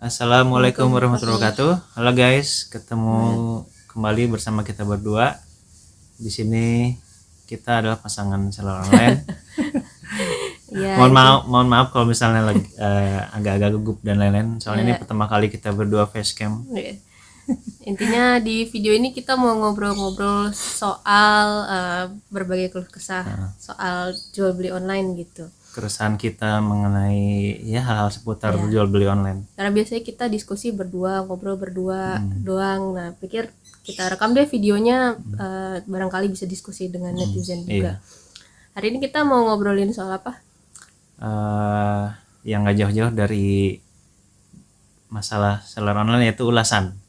Assalamualaikum warahmatullahi wabarakatuh. Halo guys, ketemu kembali bersama kita berdua. Di sini kita adalah pasangan seller online. Ya, mohon maaf kalau misalnya lagi agak-agak gugup dan lain-lain. Soalnya ini pertama kali kita berdua facecam. intinya di video ini kita mau ngobrol-ngobrol soal berbagai keluh kesah soal jual beli online gitu. Keresahan kita mengenai ya hal-hal seputar jual beli online. Karena biasanya kita diskusi berdua, ngobrol berdua doang. Nah, pikir kita rekam deh videonya, barangkali bisa diskusi dengan netizen juga. Hari ini kita mau ngobrolin soal apa? Yang gak jauh-jauh dari masalah seller online, yaitu ulasan.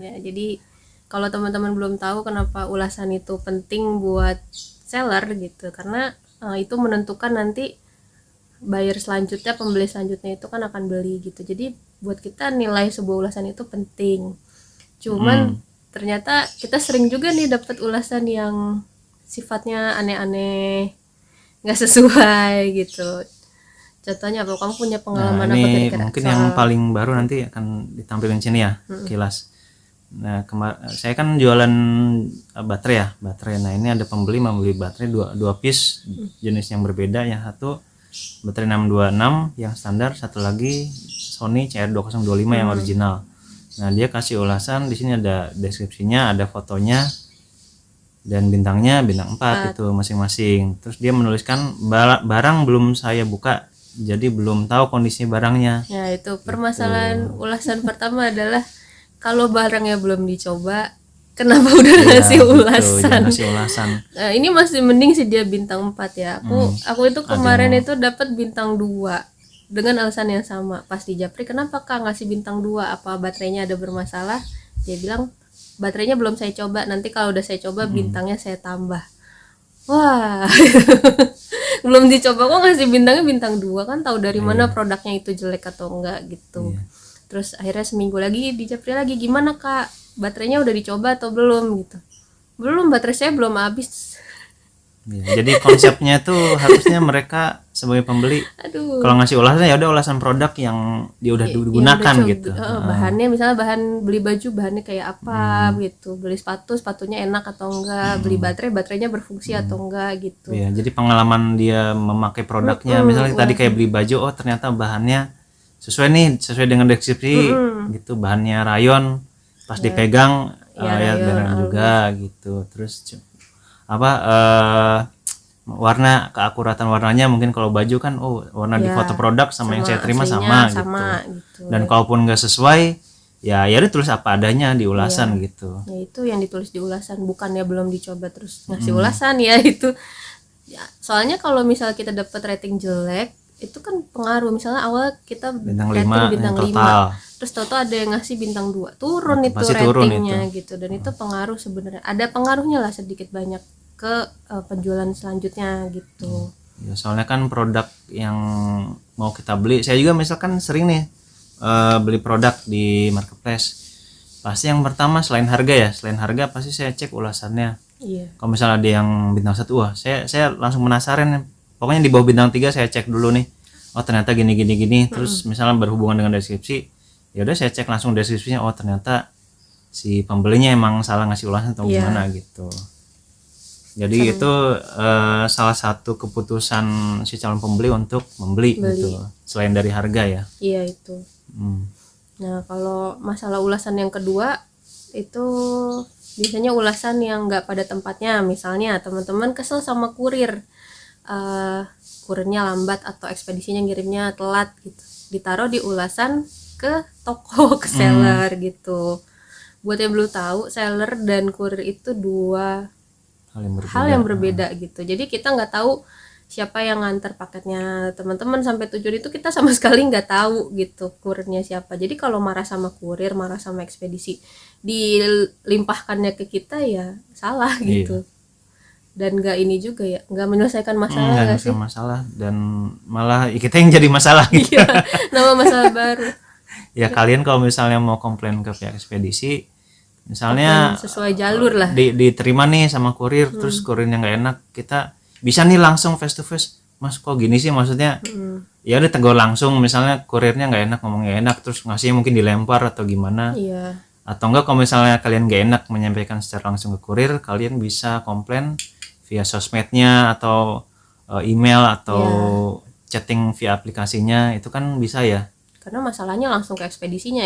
Ya, jadi kalau teman-teman belum tahu kenapa ulasan itu penting buat seller gitu, karena itu menentukan nanti buyer selanjutnya, pembeli selanjutnya itu kan akan beli gitu. Jadi buat kita nilai sebuah ulasan itu penting. Cuman ternyata kita sering juga nih dapat ulasan yang sifatnya aneh-aneh, nggak sesuai gitu. Contohnya apa? Kamu punya pengalaman apa kira-kira? Mungkin yang paling baru nanti akan ditampilkan sini ya, kilas. Nah, saya kan jualan baterai ya, baterai. Nah, ini ada pembeli membeli baterai dua piece jenis yang berbeda. Yang satu baterai 626 yang standar, satu lagi Sony CR2025 yang original. Nah, dia kasih ulasan, di sini ada deskripsinya, ada fotonya dan bintangnya bintang 4 itu masing-masing. Terus dia menuliskan barang belum saya buka, jadi belum tahu kondisi barangnya. Ya, itu permasalahan ulasan pertama adalah kalau barangnya belum dicoba, kenapa udah ngasih ulasan? Nah, ini masih mending sih dia bintang 4 ya. Aku itu kemarin itu dapat bintang 2 dengan alasan yang sama. Pas di Japri, kenapa Kak ngasih bintang 2? Apa baterainya ada bermasalah? Dia bilang baterainya belum saya coba, nanti kalau udah saya coba bintangnya saya tambah. Wah. Belum dicoba kok ngasih bintangnya bintang 2, kan tahu dari mana produknya itu jelek atau enggak gitu. Terus akhirnya seminggu lagi di Japri lagi, gimana Kak, baterainya udah dicoba atau belum gitu? Belum, baterai saya belum habis. Ya, jadi konsepnya tuh harusnya mereka sebagai pembeli kalau ngasih ulasan ya udah ulasan produk yang dia udah digunakan gitu. Bahannya misalnya bahan beli baju, bahannya kayak apa gitu, beli sepatunya enak atau enggak, beli baterainya berfungsi atau enggak gitu. Ya, jadi pengalaman dia memakai produknya, misalnya tadi kayak beli baju, oh ternyata bahannya sesuai dengan deskripsi gitu, bahannya rayon, pas dipegang ya benar juga gitu. Terus warna, keakuratan warnanya, mungkin kalau baju kan warna di foto produk sama yang saya terima sama gitu. Dan kalaupun nggak sesuai ya udah tulis apa adanya di ulasan gitu. Ya itu yang ditulis di ulasan, bukannya belum dicoba terus ngasih ulasan ya itu. Ya, soalnya kalau misal kita dapat rating jelek itu kan pengaruh. Misalnya awal kita bintang rating 5 bintang 5, terus tahu ada yang ngasih bintang 2, turun itu ratingnya gitu. Dan itu pengaruh sebenarnya, ada pengaruhnya lah sedikit banyak ke penjualan selanjutnya gitu. Ya, soalnya kan produk yang mau kita beli, saya juga misalkan sering nih beli produk di marketplace. Pasti yang pertama selain harga pasti saya cek ulasannya. Kalau misalnya ada yang bintang 1, wah saya langsung penasaran. Pokoknya di bawah bintang 3 saya cek dulu nih. Oh ternyata gini. Terus misalnya berhubungan dengan deskripsi, ya udah saya cek langsung deskripsinya. Oh ternyata si pembelinya emang salah ngasih ulasan atau gimana gitu. Jadi itu salah satu keputusan si calon pembeli untuk membeli gitu, selain dari harga ya. Iya itu. Nah kalau masalah ulasan yang kedua itu biasanya ulasan yang nggak pada tempatnya. Misalnya teman-teman kesel sama kurirnya lambat atau ekspedisinya ngirimnya telat gitu, ditaruh di ulasan ke toko, ke seller gitu. Buat yang belum tahu, seller dan kurir itu dua hal yang berbeda gitu. Jadi kita nggak tahu siapa yang nganter paketnya teman-teman sampai tujuan itu, kita sama sekali nggak tahu gitu kurirnya siapa. Jadi kalau marah sama kurir, marah sama ekspedisi, dilimpahkannya ke kita ya salah gitu. Dan nggak ini juga ya, nggak menyelesaikan masalah. Nggak sih masalah, dan malah kita yang jadi masalah gitu. Nama masalah baru. Ya kalian kalau misalnya mau komplain ke pihak ekspedisi, misalnya sesuai jalur lah, diterima nih sama kurir, terus kurirnya nggak enak, kita bisa nih langsung face to face, Mas kok gini sih, maksudnya ya udah tegur langsung, misalnya kurirnya nggak enak, ngomongnya enak, terus ngasihnya mungkin dilempar atau gimana. Iya. Atau enggak kalau misalnya kalian nggak enak menyampaikan secara langsung ke kurir, kalian bisa komplain via sosmednya atau email atau chatting via aplikasinya, itu kan bisa ya. Karena masalahnya langsung ke ekspedisinya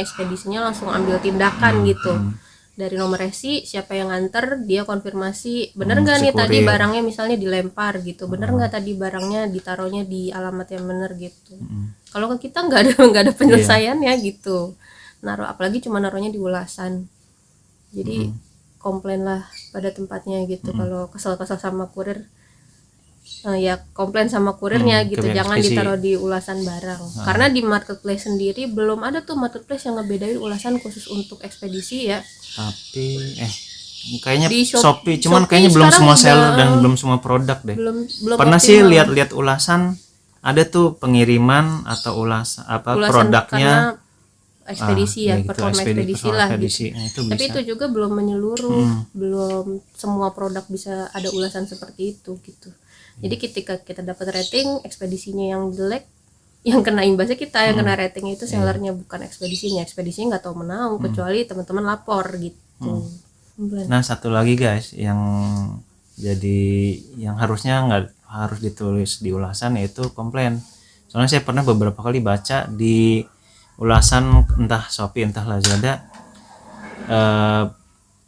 langsung ambil tindakan gitu. Dari nomor resi, siapa yang nganter, dia konfirmasi bener nggak nih tadi barangnya misalnya dilempar gitu, bener nggak tadi barangnya ditaruhnya di alamat yang bener gitu. Kalau ke kita nggak ada penyelesaiannya gitu, naruh apalagi cuma naruhnya di ulasan. Jadi komplain lah pada tempatnya gitu. Kalau kesel-kesel sama kurir, ya komplain sama kurirnya gitu, jangan ditaruh di ulasan barang. Karena di marketplace sendiri belum ada tuh marketplace yang ngebedain ulasan khusus untuk ekspedisi ya. Tapi kayaknya Di Shopee cuman Shopee kayaknya belum semua sekarang seller dan belum semua produk deh. belum Pernah sih optimal. lihat-lihat ulasan, ada tuh pengiriman atau ulasan produknya karena ekspedisi ya, gitu, performa ekspedisi lah gitu. Nah, itu Tapi bisa. itu juga belum menyeluruh, belum semua produk bisa ada ulasan seperti itu gitu. Jadi ketika kita dapat rating ekspedisinya yang jelek, yang kena imbasnya kita, yang kena rating itu sellernya bukan ekspedisinya nggak tahu menau kecuali teman-teman lapor gitu. Nah, satu lagi guys, yang harusnya nggak harus ditulis di ulasan, yaitu komplain. Soalnya saya pernah beberapa kali baca di ulasan entah Shopee entah Lazada,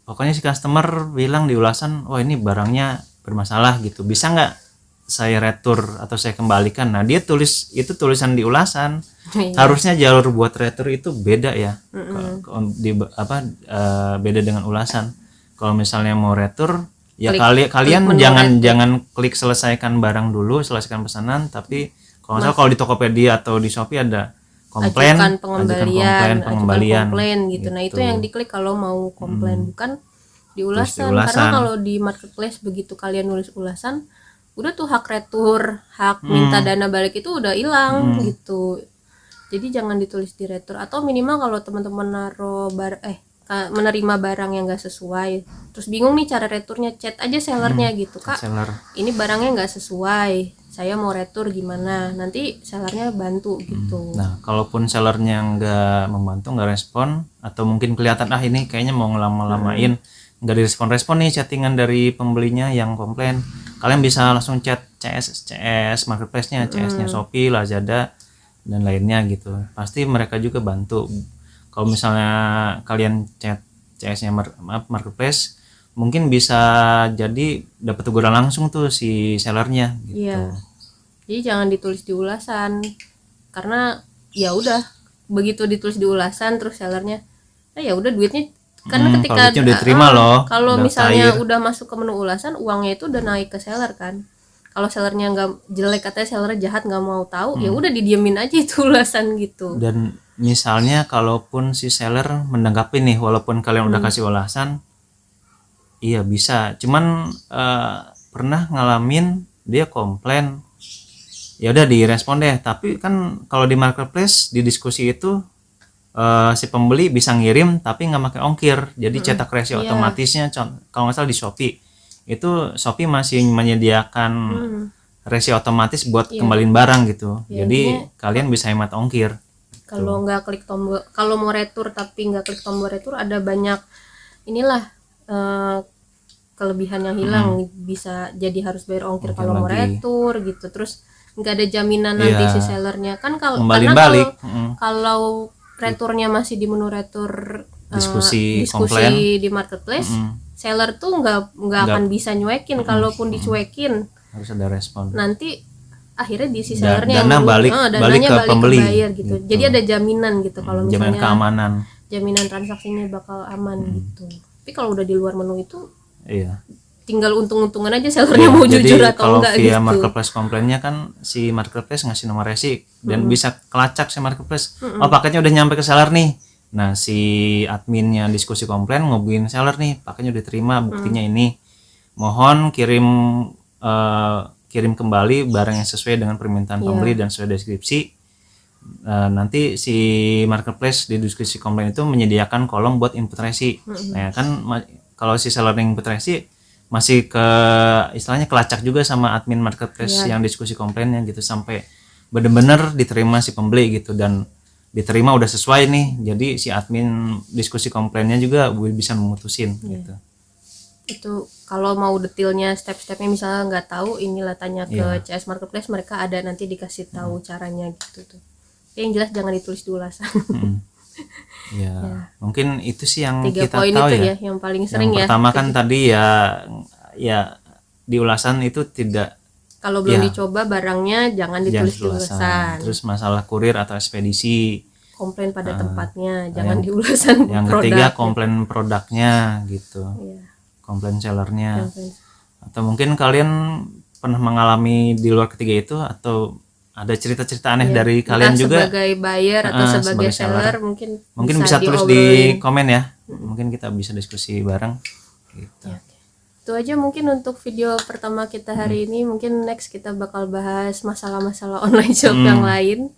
pokoknya si customer bilang di ulasan, wah ini barangnya bermasalah gitu, bisa nggak saya retur atau saya kembalikan. Nah, dia tulis itu tulisan di ulasan. Harusnya jalur buat retur itu beda ya. Beda dengan ulasan. Kalau misalnya mau retur, ya kalian jangan klik selesaikan barang dulu, selesaikan pesanan, tapi kalau di Tokopedia atau di Shopee ada ajukan pengembalian gitu. Gitu. Nah, itu yang diklik kalau mau komplain, bukan di ulasan. Karena kalau di marketplace begitu kalian nulis ulasan, udah tuh hak retur, hak minta dana balik itu udah hilang gitu. Jadi jangan ditulis di retur, atau minimal kalau teman-teman menerima barang yang enggak sesuai, terus bingung nih cara returnya, chat aja sellernya gitu, Kak. Ini barangnya enggak sesuai, saya mau retur gimana? Nanti sellernya bantu gitu. Nah, kalaupun sellernya enggak membantu, enggak respon, atau mungkin kelihatan ini kayaknya mau ngelama-lamain, nggak direspon-respon nih chattingan dari pembelinya yang komplain, kalian bisa langsung chat CS marketplace-nya, CS-nya Shopee, Lazada dan lainnya gitu. Pasti mereka juga bantu. Kalau misalnya kalian chat CS-nya marketplace, mungkin bisa jadi dapat teguran langsung tuh si sellernya gitu. Iya. Jadi jangan ditulis di ulasan, karena ya udah begitu ditulis di ulasan terus sellernya ya udah duitnya, karena ketika udah diterima loh, kalau misalnya udah masuk ke menu ulasan, uangnya itu udah naik ke seller kan. Kalau sellernya nggak jelek, katanya sellernya jahat nggak mau tahu, ya udah didiemin aja itu ulasan gitu. Dan misalnya kalaupun si seller menanggapi nih, walaupun kalian udah kasih ulasan, iya bisa, cuman pernah ngalamin dia komplain, ya udah direspon deh. Tapi kan kalau di marketplace di diskusi itu si pembeli bisa ngirim tapi nggak pakai ongkir, jadi cetak resi otomatisnya. Kalau nggak salah di Shopee itu, Shopee masih menyediakan resi otomatis buat kembaliin barang gitu. Jadi kalian bisa hemat ongkir. Kalau nggak klik tombol, kalau mau retur tapi nggak klik tombol retur, ada banyak inilah kelebihan yang hilang. Bisa jadi harus bayar ongkir kalau mau retur gitu. Terus nggak ada jaminan nanti si sellernya kan, karena kalau returnya masih di menu retur diskusi di marketplace, seller tuh nggak akan bisa nyuekin. Kalaupun dicuekin harus ada respon. Nanti akhirnya di si sellernya dananya balik ke pembeli gitu. Jadi ada jaminan gitu, kalau misalnya jaminan keamanan, jaminan transaksinya bakal aman gitu. Tapi kalau udah di luar menu itu, iya, tinggal untung-untungan aja sellernya mau jujur atau enggak gitu. Kalau via marketplace komplainnya kan si marketplace ngasih nomor resi dan bisa kelacak si marketplace. Oh, paketnya udah nyampe ke seller nih. Nah, si adminnya diskusi komplain ngobin seller nih, paketnya udah terima, buktinya ini. Mohon kirim kembali barang yang sesuai dengan permintaan pembeli dan sesuai deskripsi. Nanti si marketplace di diskusi komplain itu menyediakan kolom buat input resi. Nah, kan kalau si seller yang input resi, masih ke istilahnya kelacak juga sama admin marketplace yang diskusi komplainnya gitu, sampai bener-bener diterima si pembeli gitu, dan diterima udah sesuai nih, jadi si admin diskusi komplainnya juga bisa memutusin gitu. Itu kalau mau detailnya step-stepnya misalnya nggak tahu, inilah tanya ke CS Marketplace, mereka ada nanti dikasih tahu caranya gitu tuh. Yang jelas jangan ditulis di ulasan. Ya, mungkin itu sih yang 3 kita poin tahu itu ya. yang paling sering Yang pertama kan tadi ya di ulasan itu tidak, kalau belum dicoba barangnya jangan ditulis di ulasan. Terus masalah kurir atau ekspedisi, komplain pada tempatnya jangan di ulasan. Yang ketiga komplain produknya gitu, komplain sellernya. Atau mungkin kalian pernah mengalami di luar ketiga itu, atau ada cerita-cerita aneh dari kalian juga sebagai buyer atau sebagai seller, mungkin bisa tulis di komen ya, mungkin kita bisa diskusi bareng gitu. Itu aja mungkin untuk video pertama kita hari ini. Mungkin next kita bakal bahas masalah-masalah online shop yang lain.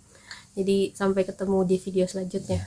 Jadi sampai ketemu di video selanjutnya.